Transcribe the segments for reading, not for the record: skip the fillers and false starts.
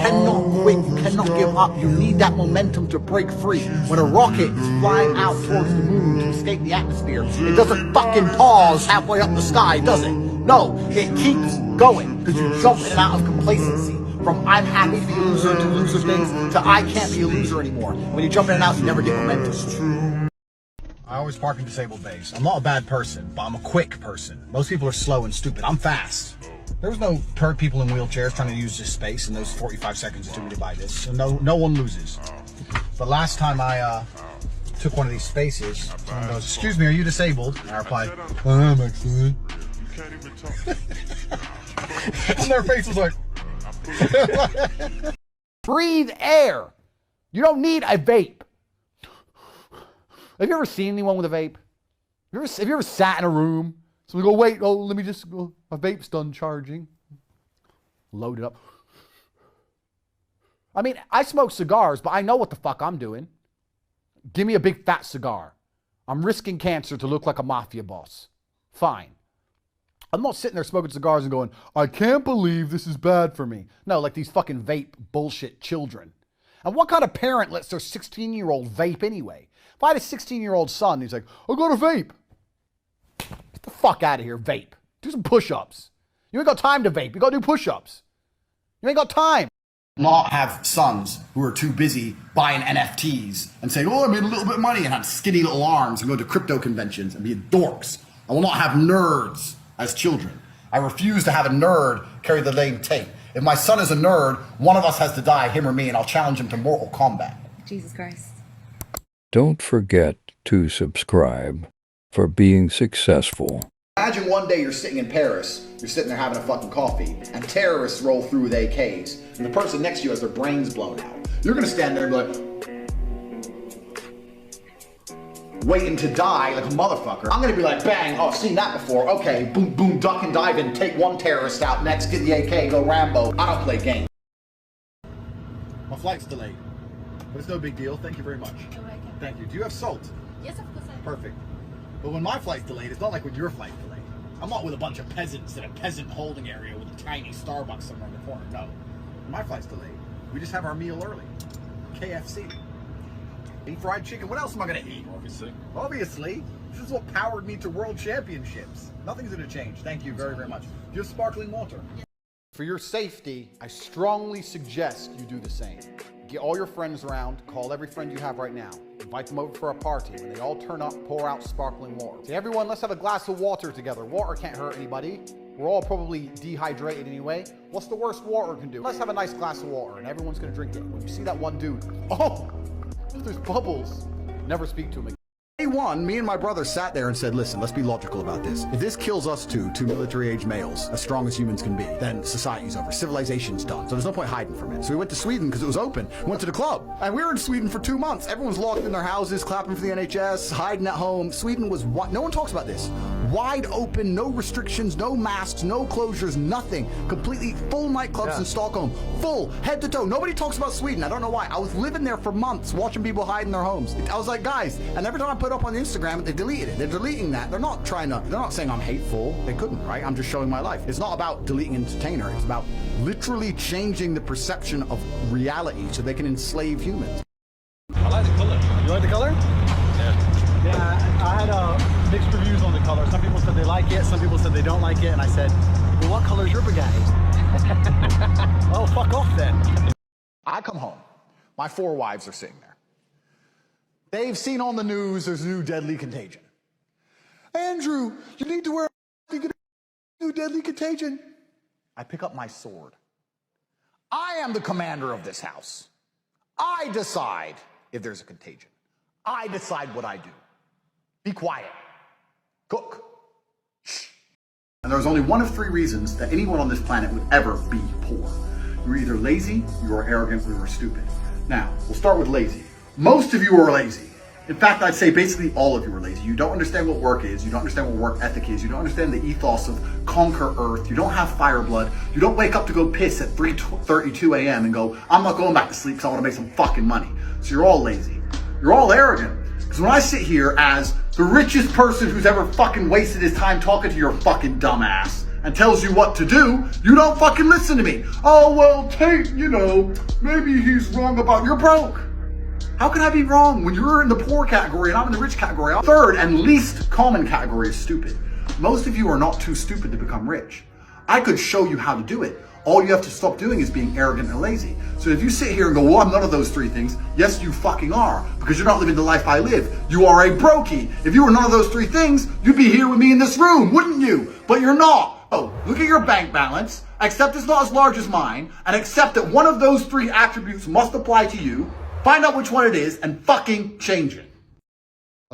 cannot quit, you cannot give up. You need that momentum to break free. When a rocket is flying out towards the moon to escape the atmosphere, it doesn't fucking pause halfway up the sky, does it? No, it keeps going, because you jump in and out of complacency. From I'm happy to be a loser to loser things to I can't be a loser anymore. When you jump in and out, you never get momentum. I always park in disabled bays. I'm not a bad person, but I'm a quick person. Most people are slow and stupid. I'm fast. There was no people in wheelchairs trying to use this space in those 45 seconds it took me to buy this. So no one loses. But last time I took one of these spaces, someone goes, "Excuse me, are you disabled?" And I replied, "I am actually." And their face was like, breathe air. You don't need a vape. Have you ever seen anyone with a vape? Have you ever sat in a room? So we go, wait, let me just go. My vape's done charging. Load it up. I mean, I smoke cigars, but I know what the fuck I'm doing. Give me a big fat cigar. I'm risking cancer to look like a mafia boss. Fine. I'm not sitting there smoking cigars and going, I can't believe this is bad for me. No, like these fucking vape bullshit children. And what kind of parent lets their 16-year-old vape anyway? If I had a 16-year-old son, he's like, I got a vape. Get the fuck out of here, vape. Do some push-ups. You ain't got time to vape. You got to do push-ups. You ain't got time. Not have sons who are too busy buying NFTs and saying, oh, I made a little bit of money, and have skinny little arms and go to crypto conventions and be dorks. I will not have nerds as children. I refuse to have a nerd carry the name TATE. If my son is a nerd, one of us has to die, him or me, and I'll challenge him to Mortal Kombat. Jesus Christ. Don't forget to subscribe for being successful. Imagine one day you're sitting in Paris, you're sitting there having a fucking coffee, and terrorists roll through with AKs, and the person next to you has their brains blown out. You're gonna stand there and be like, waiting to die like a motherfucker. I'm gonna be like, bang, oh, I've seen that before. Okay, boom, boom, duck and dive in, take one terrorist out, next get the AK, go Rambo. I don't play games. My flight's delayed, but it's no big deal. Thank you very much. Thank you. Do you have salt? Yes, of course I do. Perfect. But when my flight's delayed, it's not like when your flight's delayed. I'm not with a bunch of peasants in a peasant holding area with a tiny Starbucks somewhere in the corner. No. When my flight's delayed, we just have our meal early. KFC. Eat fried chicken. What else am I going to eat? Obviously. This is what powered me to world championships. Nothing's going to change. Thank you very, very much. Do you have sparkling water? For your safety, I strongly suggest you do the same. Get all your friends around, call every friend you have right now. Invite them over for a party. When they all turn up, pour out sparkling water. Say, everyone, let's have a glass of water together. Water can't hurt anybody. We're all probably dehydrated anyway. What's the worst water can do? Let's have a nice glass of water, and everyone's gonna drink it. When you see that one dude, oh, there's bubbles. Never speak to him again. Day one, me and my brother sat there and said, listen, let's be logical about this. If this kills us two military-age males, as strong as humans can be, then society's over. Civilization's done. So there's no point hiding from it. So we went to Sweden because it was open. Went to the club. And we were in Sweden for 2 months. Everyone's locked in their houses, clapping for the NHS, hiding at home. Sweden was, no one talks about this. Wide open, no restrictions, no masks, no closures, nothing. Completely full nightclubs in Stockholm. Full, head to toe. Nobody talks about Sweden. I don't know why. I was living there for months, watching people hide in their homes. I was like, guys, and every time I put up on Instagram, they deleted it. They're deleting that. They're not saying I'm hateful. They couldn't, right? I'm just showing my life. It's not about deleting entertainer. It's about literally changing the perception of reality so they can enslave humans. I like the color. You like the color? Yeah. Yeah, I had mixed reviews on the color. Some people said they like it, some people said they don't like it, and I said, well, what color is your Bugatti? Oh, fuck off then. I come home. My 4 wives are sitting there. They've seen on the news there's a new deadly contagion. Andrew, you need to wear a new deadly contagion. I pick up my sword. I am the commander of this house. I decide if there's a contagion. I decide what I do. Be quiet. Cook. Shh. And there's only one of 3 reasons that anyone on this planet would ever be poor. You're either lazy, you are arrogant, or you're stupid. Now, we'll start with lazy. Most of you are lazy. In fact, I'd say basically all of you are lazy. You don't understand what work is. You don't understand what work ethic is. You don't understand the ethos of conquer Earth. You don't have fire blood. You don't wake up to go piss at 3:32 a.m. and go, I'm not going back to sleep because I want to make some fucking money. So you're all lazy. You're all arrogant. Because when I sit here as the richest person who's ever fucking wasted his time talking to your fucking dumb ass, and tells you what to do, you don't fucking listen to me. Oh, well, Tate, you know, maybe he's wrong about you're broke. How can I be wrong when you're in the poor category and I'm in the rich category? Third and least common category is stupid. Most of you are not too stupid to become rich. I could show you how to do it. All you have to stop doing is being arrogant and lazy. So if you sit here and go, well, I'm none of those three things, yes, you fucking are, because you're not living the life I live. You are a brokey. If you were none of those three things, you'd be here with me in this room, wouldn't you? But you're not. Oh, look at your bank balance, accept it's not as large as mine, and accept that one of those three attributes must apply to you, find out which one it is, and fucking change it.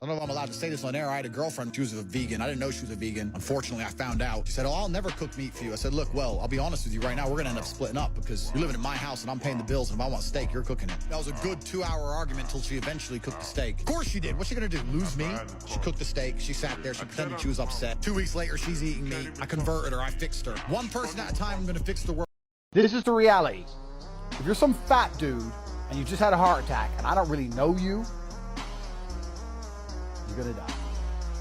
I don't know if I'm allowed to say this on air. I had a girlfriend, she was a vegan. I didn't know she was a vegan. Unfortunately, I found out. She said, oh, I'll never cook meat for you. I said, look, well, I'll be honest with you right now. We're gonna end up splitting up because you're living in my house and I'm paying the bills, and if I want steak, you're cooking it. That was a good 2-hour argument until she eventually cooked the steak. Of course she did. What's she gonna do, lose me? She cooked the steak, she sat there, she pretended she was upset. 2 weeks later, she's eating meat. I converted her, I fixed her. One person at a time, I'm gonna fix the world. This is the reality. If you're some fat dude and you just had a heart attack and I don't really know you, you're gonna die.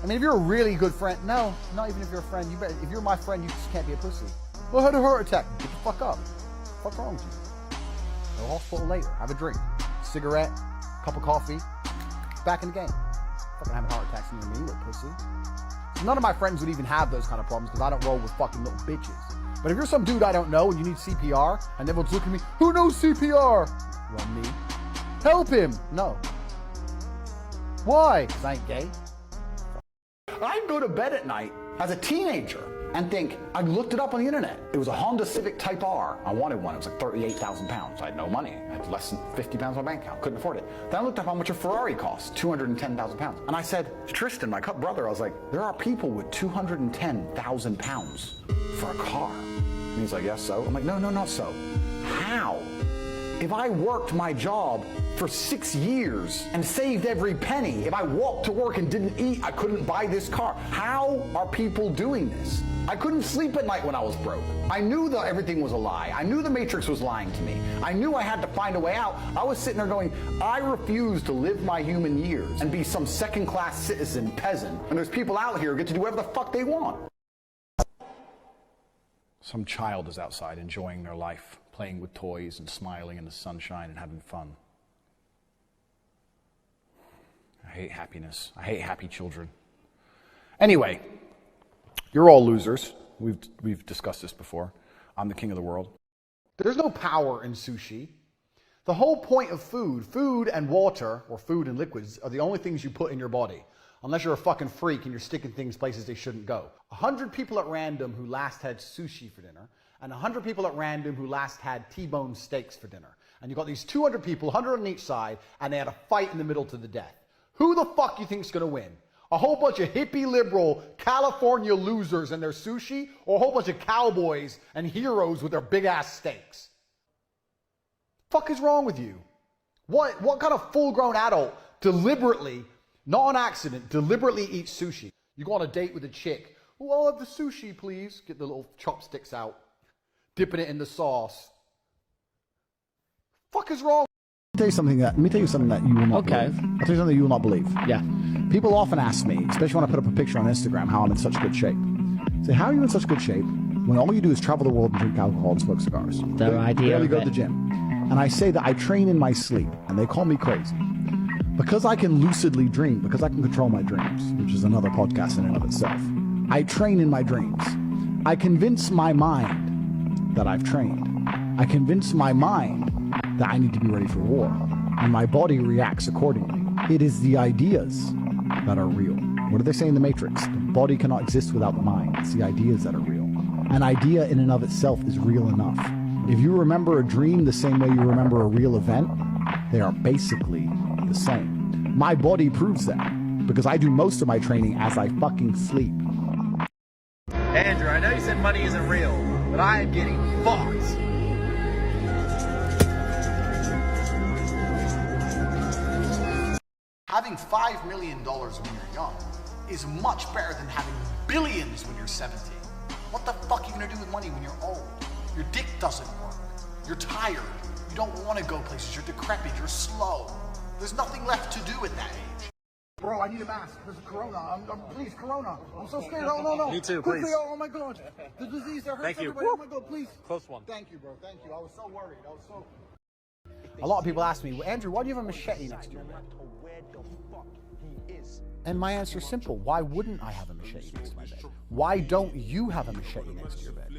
I mean, if you're a really good friend, no, not even if you're a friend, you better, if you're my friend, you just can't be a pussy. Well, I had a heart attack. Get the fuck up. What's wrong with you? Go to hospital later, have a drink, cigarette, cup of coffee, back in the game. Fucking having heart attacks near me, little pussy. So none of my friends would even have those kind of problems because I don't roll with fucking little bitches. But if you're some dude I don't know and you need CPR, and everyone's looking at me, who knows CPR? Well, me. Help him. No. Why? Because I ain't gay. I'd go to bed at night as a teenager and think, I looked it up on the internet. It was a Honda Civic Type R. I wanted one. It was like 38,000 pounds. I had no money. I had less than 50 pounds in my bank account. Couldn't afford it. Then I looked up how much a Ferrari costs, 210,000 pounds. And I said to Tristan, my brother, I was like, there are people with 210,000 pounds for a car. And he's like, yes, so? I'm like, no, not so. How? If I worked my job for 6 years and saved every penny, if I walked to work and didn't eat, I couldn't buy this car. How are people doing this? I couldn't sleep at night when I was broke. I knew that everything was a lie. I knew the Matrix was lying to me. I knew I had to find a way out. I was sitting there going, I refuse to live my human years and be some second-class citizen peasant. And there's people out here who get to do whatever the fuck they want. Some child is outside enjoying their life, playing with toys and smiling in the sunshine and having fun. I hate happiness. I hate happy children. Anyway, you're all losers. We've discussed this before. I'm the king of the world. There's no power in sushi. The whole point of food and water, or food and liquids, are the only things you put in your body. Unless you're a fucking freak and you're sticking things places they shouldn't go. 100 people at random who last had sushi for dinner, and 100 people at random who last had T-bone steaks for dinner. And you got these 200 people, 100 on each side, and they had a fight in the middle to the death. Who the fuck you think's gonna win? A whole bunch of hippie liberal California losers and their sushi, or a whole bunch of cowboys and heroes with their big ass steaks? Fuck is wrong with you? What kind of full-grown adult deliberately, not on accident, deliberately eats sushi? You go on a date with a chick. Oh, I'll have the sushi, please. Get the little chopsticks out, dipping it in the sauce. Fuck is wrong? Let me tell you something that you will not believe. I'll tell you something that you will not believe. Yeah. People often ask me, especially when I put up a picture on Instagram, how I'm in such good shape. Say, how are you in such good shape when all you do is travel the world and drink alcohol and smoke cigars? Their idea barely of go it. to the gym. And I say that I train in my sleep, and they call me crazy. Because I can lucidly dream, because I can control my dreams, which is another podcast in and of itself. I train in my dreams. I convince my mind that I've trained. I convince my mind that I need to be ready for war. And my body reacts accordingly. It is the ideas that are real. What do they say in the Matrix? The body cannot exist without the mind. It's the ideas that are real. An idea in and of itself is real enough. If you remember a dream the same way you remember a real event, they are basically the same. My body proves that, because I do most of my training as I fucking sleep. Andrew, I know you said money isn't real, but I am getting fucked. Having $5 million when you're young is much better than having billions when you're 70. What the fuck are you gonna do with money when you're old? Your dick doesn't work. You're tired. You don't want to go places. You're decrepit. You're slow. There's nothing left to do at that age. Bro, I need a mask. There's a corona. Please, corona. I'm so scared. Oh, no. Me too, Quickly. please. Oh, my God. The disease that hurts Thank you. everybody. Oh, my God, please. Close one. Thank you, bro. Thank you. I was so worried. A lot of people ask me, Andrew, why do you have a machete next to your bed? And my answer is simple. Why wouldn't I have a machete next to my bed? Why don't you have a machete next to your bed?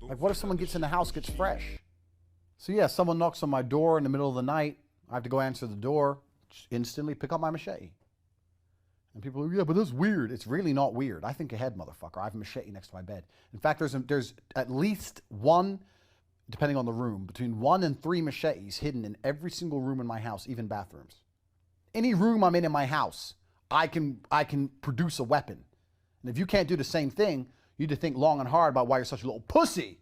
Like, what if someone gets in the house, gets fresh? So yeah, someone knocks on my door in the middle of the night. I have to go answer the door. Just instantly pick up my machete. And people are, yeah, but that's weird. It's really not weird. I think ahead, motherfucker. I have a machete next to my bed. In fact, there's at least one, depending on the room, between 1 and 3 machetes hidden in every single room in my house, even bathrooms. Any room I'm in my house, I can produce a weapon. And if you can't do the same thing, you need to think long and hard about why you're such a little pussy.